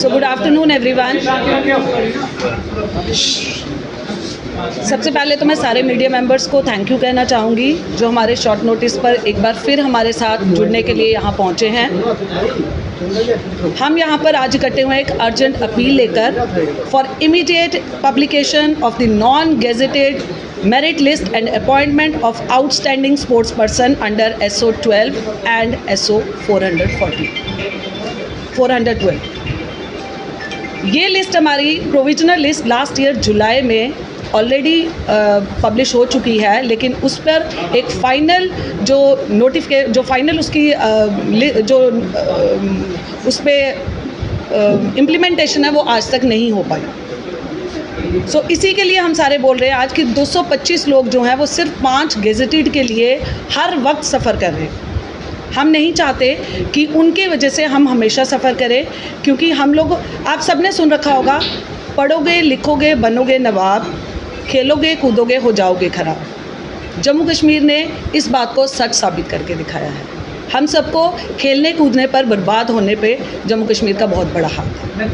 So good afternoon everyone. सबसे पहले तो मैं सारे मीडिया मेंबर्स को थैंक यू कहना चाहूँगी जो हमारे शॉर्ट नोटिस पर एक बार फिर हमारे साथ जुड़ने के लिए यहाँ पहुँचे हैं। हम यहाँ पर आज इकट्ठे हुए एक अर्जेंट अपील लेकर for immediate publication of the non gazetted merit list and appointment of outstanding sports person under SO 12 and SO 412। ये लिस्ट हमारी प्रोविजनल लिस्ट लास्ट ईयर जुलाई में ऑलरेडी पब्लिश हो चुकी है, लेकिन उस पर एक फ़ाइनल जो फाइनल उसकी उस पर इम्प्लीमेंटेशन है वो आज तक नहीं हो पाई। सो इसी के लिए हम सारे बोल रहे हैं आज कि 225 लोग जो हैं वो सिर्फ 5 गेजेटेड के लिए हर वक्त सफ़र कर रहे हैं। हम नहीं चाहते कि उनके वजह से हम हमेशा सफ़र करें, क्योंकि हम लोग, आप सबने सुन रखा होगा, पढ़ोगे लिखोगे बनोगे नवाब, खेलोगे कूदोगे हो जाओगे खराब। जम्मू कश्मीर ने इस बात को सच साबित करके दिखाया है। हम सबको खेलने कूदने पर बर्बाद होने पे जम्मू कश्मीर का बहुत बड़ा हाथ है।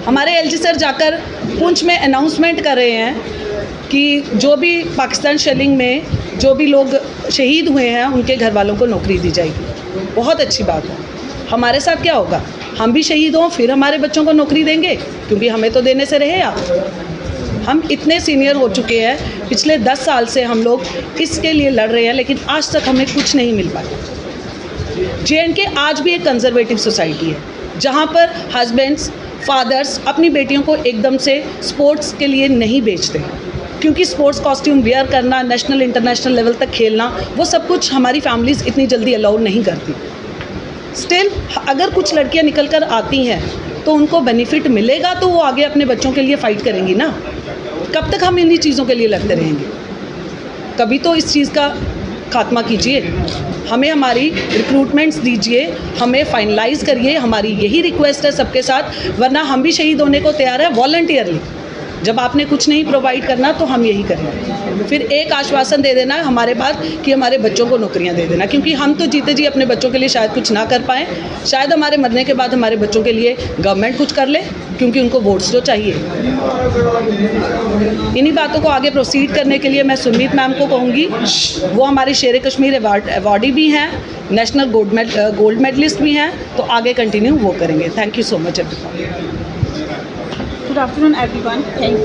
हमारे LG सर जाकर पुंछ में अनाउंसमेंट कर रहे हैं कि जो भी पाकिस्तान शेलिंग में जो भी लोग शहीद हुए हैं उनके घर वालों को नौकरी दी जाएगी। बहुत अच्छी बात है। हमारे साथ क्या होगा, हम भी शहीद हों फिर हमारे बच्चों को नौकरी देंगे, क्योंकि हमें तो देने से रहे आप। हम इतने सीनियर हो चुके हैं, पिछले 10 साल से हम लोग इसके लिए लड़ रहे हैं, लेकिन आज तक हमें कुछ नहीं मिल पाया। JNK आज भी एक कंजर्वेटिव सोसाइटी है, जहाँ पर हस्बैंड्स फादर्स अपनी बेटियों को एकदम से स्पोर्ट्स के लिए नहीं बेचते, क्योंकि स्पोर्ट्स कॉस्ट्यूम वेयर करना, नेशनल इंटरनेशनल लेवल तक खेलना, वो सब कुछ हमारी फैमिलीज़ इतनी जल्दी अलाउ नहीं करती। स्टिल अगर कुछ लड़कियां निकल कर आती हैं तो उनको बेनिफिट मिलेगा, तो वो आगे अपने बच्चों के लिए फ़ाइट करेंगी ना। कब तक हम इन्हीं चीज़ों के लिए लड़ते रहेंगे? कभी तो इस चीज़ का खात्मा कीजिए, हमें हमारी रिक्रूटमेंट्स दीजिए, हमें फाइनलाइज़ करिए। हमारी यही रिक्वेस्ट है सबके साथ, वरना हम भी शहीद होने को तैयार है वॉलंटियरली। जब आपने कुछ नहीं प्रोवाइड करना तो हम यही करेंगे। फिर एक आश्वासन दे देना हमारे पास कि हमारे बच्चों को नौकरियां दे देना, क्योंकि हम तो जीते जी अपने बच्चों के लिए शायद कुछ ना कर पाएँ। शायद हमारे मरने के बाद हमारे बच्चों के लिए गवर्नमेंट कुछ कर ले, क्योंकि उनको वोट्स तो चाहिए। इन्हीं बातों को आगे प्रोसीड करने के लिए मैं सुमित मैम को कहूँगी, वो हमारे शेर कश्मीर अवार्डी भी हैं, नेशनल गोल्ड मेडलिस्ट भी हैं, तो आगे कंटिन्यू वो करेंगे। Thank you so much everyone. Good afternoon everyone, thank you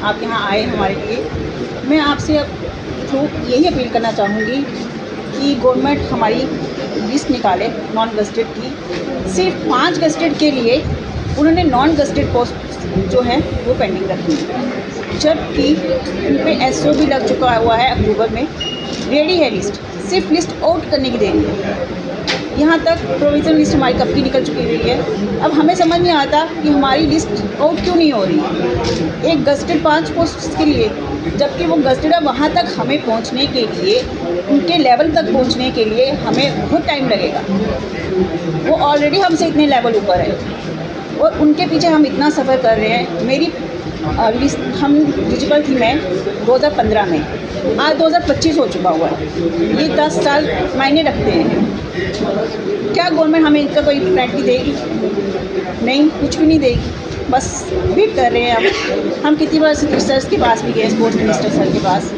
आप यहाँ आए हमारे लिए। मैं आपसे अब थ्रू यही अपील करना चाहूँगी कि गवर्नमेंट हमारी लिस्ट निकाले नॉन गस्टेड की। सिर्फ 5 गस्टेड के लिए उन्होंने नॉन गस्टेड पोस्ट जो है वो पेंडिंग रखी है, जबकि उन पर SO भी लग चुका हुआ है। अक्टूबर में रेडी है लिस्ट, सिर्फ लिस्ट आउट करने की देरी है। यहाँ तक प्रोविजनल लिस्ट हमारी कब की निकल चुकी हुई है। अब हमें समझ नहीं आता कि हमारी लिस्ट आउट क्यों नहीं हो रही है एक गस्टेड 5 पोस्ट के लिए, जबकि वो गस्टेड है। वहाँ तक हमें पहुँचने के लिए, उनके लेवल तक पहुँचने के लिए हमें बहुत टाइम लगेगा। वो ऑलरेडी हमसे इतने लेवल ऊपर है और उनके पीछे हम इतना सफ़र कर रहे हैं। मेरी लिस्ट हम डिजिटल थी मैं 2015 में, आज 2025 हो चुका हुआ है। ये 10 साल मायने रखते हैं। क्या गवर्नमेंट हमें इनका कोई पेनल्टी देगी? नहीं, कुछ भी नहीं देगी। बस वेट कर रहे हैं हम कितनी बार सर के पास भी गए, स्पोर्ट्स मिनिस्टर सर के पास,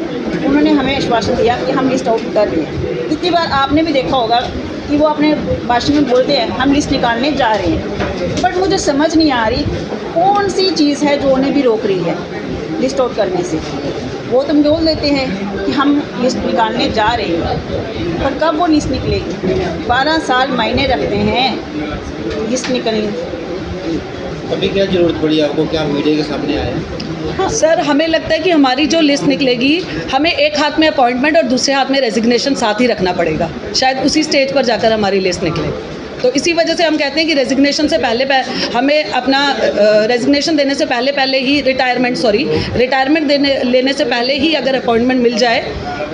उन्होंने हमें आश्वासन दिया कि हम लिस्ट आउट कर रहे हैं। कितनी बार आपने भी देखा होगा कि वो अपने भाषण में बोलते हैं हम लिस्ट निकालने जा रहे हैं, बट मुझे समझ नहीं आ रही कौन सी चीज़ है जो उन्हें भी रोक रही है लिस्ट आउट करने से। वो तो बोल देते हैं कि हम लिस्ट निकालने जा रहे हैं, पर कब वो लिस्ट निकलेगी? 12 साल मायने रखते हैं लिस्ट निकलने। अभी क्या ज़रूरत पड़ी आपको, क्या मीडिया के सामने आया? हाँ सर, हमें लगता है कि हमारी जो लिस्ट निकलेगी, हमें एक हाथ में अपॉइंटमेंट और दूसरे हाथ में रेजिग्नेशन साथ ही रखना पड़ेगा। शायद उसी स्टेज पर जाकर हमारी लिस्ट निकले। तो इसी वजह से हम कहते हैं कि रेजिग्नेशन से पहले हमें अपना रेजिग्नेशन देने से पहले ही रिटायरमेंट लेने से पहले ही अगर अपॉइंटमेंट मिल जाए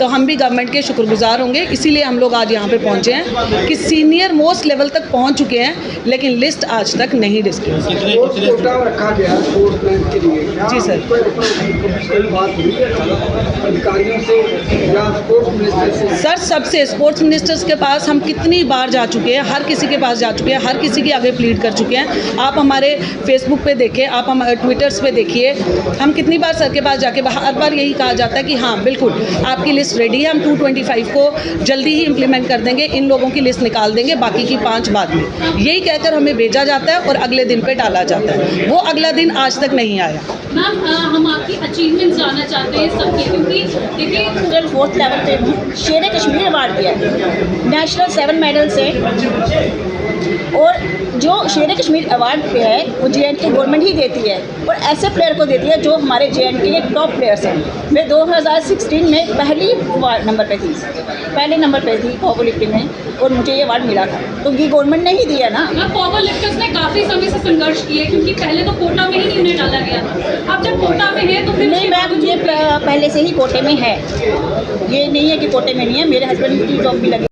तो हम भी गवर्नमेंट के शुक्रगुजार होंगे। इसीलिए हम लोग आज यहाँ पे पहुँचे हैं कि सीनियर मोस्ट लेवल तक पहुँच चुके हैं, लेकिन लिस्ट आज तक नहीं डिस्क्लोज। कितने कोटा रखा गया स्पोर्ट्समैन के लिए। जी सर। कोई बात हुई है अधिकारियों से या स्पोर्ट्स मिनिस्टर से? सर, सबसे स्पोर्ट्स मिनिस्टर्स के पास हम कितनी बार जा चुके हैं, हर किसी के पास जा चुके हैं, हर किसी के आगे प्लीड कर चुके हैं। आप हमारे फेसबुक पे देखिए, आप हम ट्विटर्स पे देखिए, हम कितनी बार सर के पास जाके हर बार यही कहा जाता है कि हाँ बिल्कुल आपकी लिस्ट रेडी है, हम 225 को जल्दी ही इम्प्लीमेंट कर देंगे, इन लोगों की लिस्ट निकाल देंगे, बाकी की 5 बाद में। यही कहकर हमें भेजा जाता है और अगले दिन पे डाला जाता है। वो अगला दिन आज तक नहीं आया। मैम हम आपकी अचीवमेंट जानना चाहते हैं सबकी, क्योंकि देखिए 4th लेवल पे शेर कश्मीर अवार्ड दिया है, नेशनल 7 मेडल्स है। और जो शेर कश्मीर अवार्ड पे है वो JNK गवर्नमेंट ही देती है और ऐसे प्लेयर को देती है जो हमारे JNK के टॉप प्लेयर्स हैं। मैं 2016 में पहले नंबर पे थी पावर लिफ्टिंग में और मुझे ये अवार्ड मिला था, तो ये गवर्नमेंट ने ही दिया ना। मैम पावर लिफ्टर्स ने काफ़ी समय से संघर्ष किए, क्योंकि पहले तो कोटा में ही नहीं उन्हें डाला गया था। अब जब कोटा में है तो फिर नहीं मैम, ये पहले से ही कोटे में है, ये नहीं है कि कोटे में नहीं है। मेरे हस्बैंड की जॉब भी लगी।